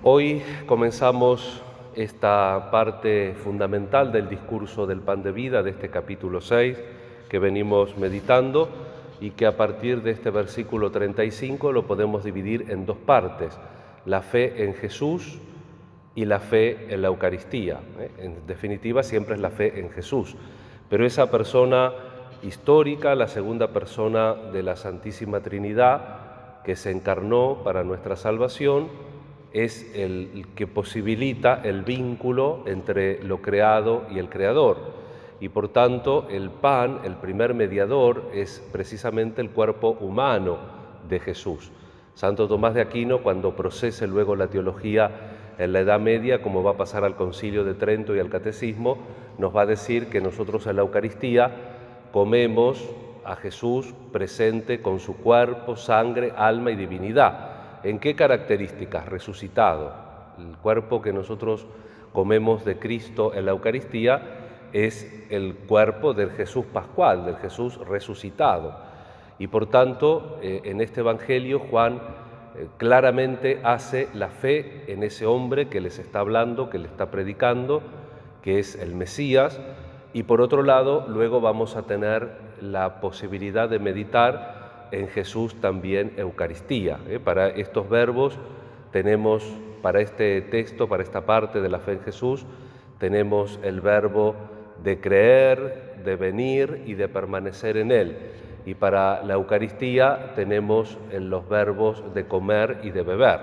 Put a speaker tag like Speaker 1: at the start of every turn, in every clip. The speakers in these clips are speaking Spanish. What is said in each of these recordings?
Speaker 1: Hoy comenzamos esta parte fundamental del discurso del pan de vida de este capítulo 6 que venimos meditando y que a partir de este versículo 35 lo podemos dividir en dos partes: la fe en Jesús y la fe en la Eucaristía. En definitiva, siempre es la fe en Jesús, pero esa persona histórica, la segunda persona de la Santísima Trinidad, que se encarnó para nuestra salvación, es el que posibilita el vínculo entre lo creado y el Creador. Y por tanto, el pan, el primer mediador, es precisamente el cuerpo humano de Jesús. Santo Tomás de Aquino, cuando procese luego la teología en la Edad Media, como va a pasar al Concilio de Trento y al Catecismo, nos va a decir que nosotros en la Eucaristía comemos a Jesús presente con su cuerpo, sangre, alma y divinidad. ¿En qué características? Resucitado. El cuerpo que nosotros comemos de Cristo en la Eucaristía es el cuerpo del Jesús pascual, del Jesús resucitado. Y por tanto, en este Evangelio Juan claramente hace la fe en ese hombre que les está hablando, que le está predicando, que es el Mesías. Y por otro lado, luego vamos a tener la posibilidad de meditar en Jesús también Eucaristía. Para estos verbos tenemos, para este texto, para esta parte de la fe en Jesús, tenemos el verbo de creer, de venir y de permanecer en Él. Y para la Eucaristía tenemos los verbos de comer y de beber,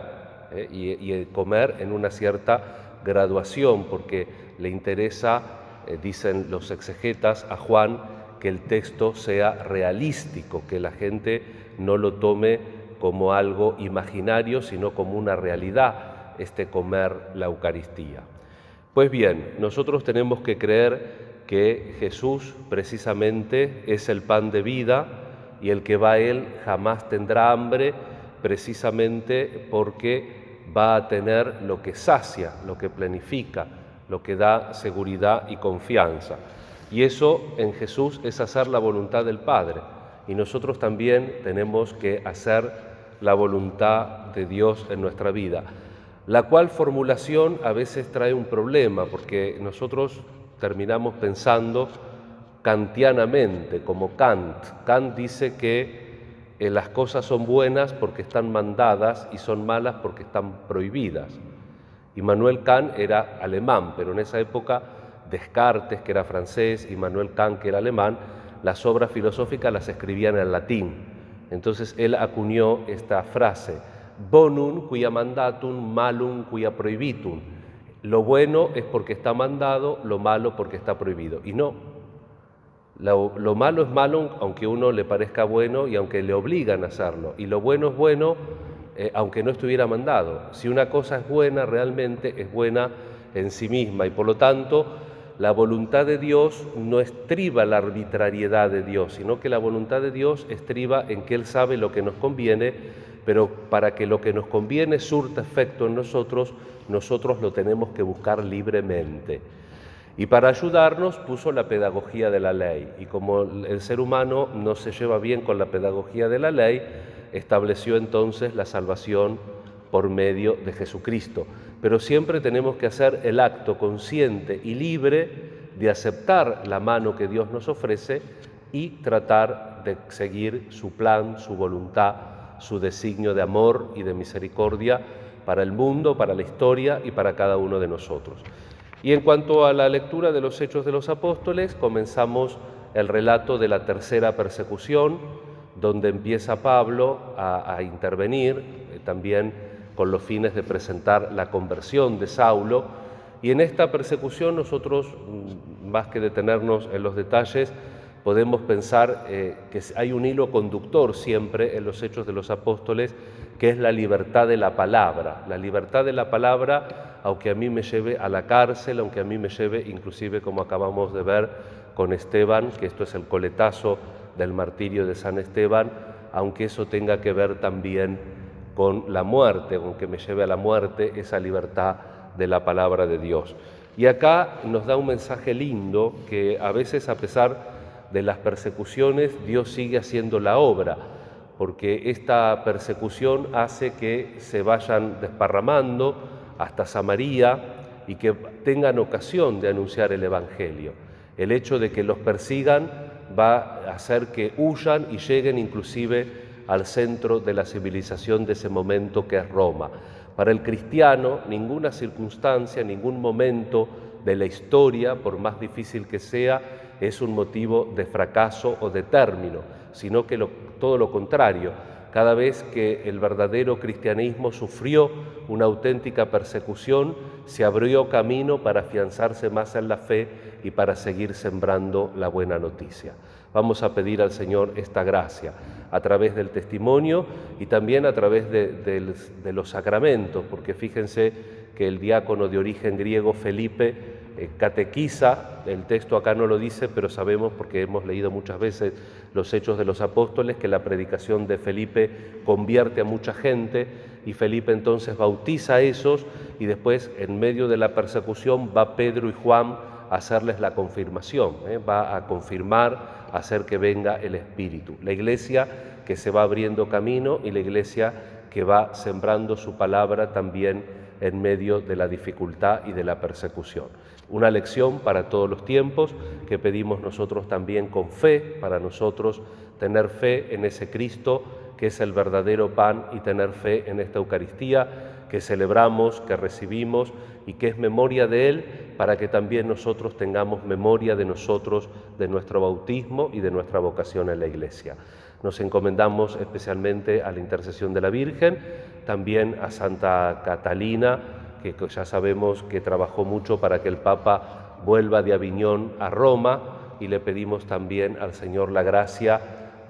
Speaker 1: y comer en una cierta graduación, porque le interesa, dicen los exegetas, a Juan, que el texto sea realístico, que la gente no lo tome como algo imaginario, sino como una realidad, este comer la Eucaristía. Pues bien, nosotros tenemos que creer que Jesús precisamente es el pan de vida y el que va a Él jamás tendrá hambre, precisamente porque va a tener lo que sacia, lo que planifica, lo que da seguridad y confianza. Y eso en Jesús es hacer la voluntad del Padre. Y nosotros también tenemos que hacer la voluntad de Dios en nuestra vida, la cual formulación a veces trae un problema, porque nosotros terminamos pensando kantianamente, como Kant. Kant dice que las cosas son buenas porque están mandadas y son malas porque están prohibidas. Immanuel Kant era alemán, pero en esa época Descartes, que era francés, y Immanuel Kant, que era alemán, las obras filosóficas las escribían en latín. Entonces él acuñó esta frase: bonum quia mandatum, malum quia prohibitum. Lo bueno es porque está mandado, lo malo porque está prohibido. Y no, lo malo es malo aunque uno le parezca bueno y aunque le obligan a hacerlo. Y lo bueno es bueno aunque no estuviera mandado. Si una cosa es buena, realmente es buena en sí misma, y por lo tanto la voluntad de Dios no estriba la arbitrariedad de Dios, sino que la voluntad de Dios estriba en que Él sabe lo que nos conviene, pero para que lo que nos conviene surta efecto en nosotros, nosotros lo tenemos que buscar libremente. Y para ayudarnos puso la pedagogía de la ley, y como el ser humano no se lleva bien con la pedagogía de la ley, estableció entonces la salvación por medio de Jesucristo. Pero siempre tenemos que hacer el acto consciente y libre de aceptar la mano que Dios nos ofrece y tratar de seguir su plan, su voluntad, su designio de amor y de misericordia para el mundo, para la historia y para cada uno de nosotros. Y en cuanto a la lectura de los Hechos de los Apóstoles, comenzamos el relato de la tercera persecución, donde empieza Pablo a intervenir, también con los fines de presentar la conversión de Saulo. Y en esta persecución nosotros, más que detenernos en los detalles, podemos pensar que hay un hilo conductor siempre en los Hechos de los Apóstoles, que es la libertad de la palabra. La libertad de la palabra, aunque a mí me lleve a la cárcel, aunque a mí me lleve, inclusive como acabamos de ver con Esteban, que esto es el coletazo del martirio de San Esteban, aunque eso tenga que ver también con la muerte, aunque me lleve a la muerte, esa libertad de la palabra de Dios. Y acá nos da un mensaje lindo, que a veces, a pesar de las persecuciones, Dios sigue haciendo la obra, porque esta persecución hace que se vayan desparramando hasta Samaria y que tengan ocasión de anunciar el Evangelio. El hecho de que los persigan va a hacer que huyan y lleguen inclusive al centro de la civilización de ese momento que es Roma. Para el cristiano, ninguna circunstancia, ningún momento de la historia, por más difícil que sea, es un motivo de fracaso o de término, sino que todo lo contrario. Cada vez que el verdadero cristianismo sufrió una auténtica persecución, se abrió camino para afianzarse más en la fe y para seguir sembrando la buena noticia. Vamos a pedir al Señor esta gracia a través del testimonio y también a través de los sacramentos, porque fíjense que el diácono de origen griego Felipe catequiza, el texto acá no lo dice, pero sabemos porque hemos leído muchas veces los Hechos de los Apóstoles, que la predicación de Felipe convierte a mucha gente y Felipe entonces bautiza a esos y después en medio de la persecución va Pedro y Juan a hacerles la confirmación, va a confirmar, a hacer que venga el Espíritu. La Iglesia que se va abriendo camino y la Iglesia que va sembrando su palabra también en medio de la dificultad y de la persecución. Una lección para todos los tiempos que pedimos nosotros también con fe, para nosotros tener fe en ese Cristo que es el verdadero pan y tener fe en esta Eucaristía que celebramos, que recibimos y que es memoria de Él, para que también nosotros tengamos memoria de nosotros, de nuestro bautismo y de nuestra vocación en la Iglesia. Nos encomendamos especialmente a la intercesión de la Virgen, también a Santa Catalina, que ya sabemos que trabajó mucho para que el Papa vuelva de Aviñón a Roma, y le pedimos también al Señor la gracia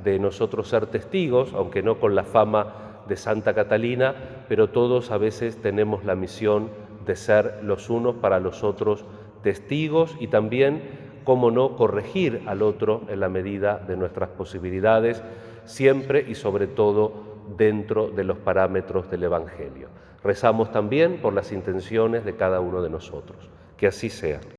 Speaker 1: de nosotros ser testigos, aunque no con la fama de Santa Catalina, pero todos a veces tenemos la misión de ser los unos para los otros testigos y también, cómo no, corregir al otro en la medida de nuestras posibilidades, siempre y sobre todo dentro de los parámetros del Evangelio. Rezamos también por las intenciones de cada uno de nosotros. Que así sea.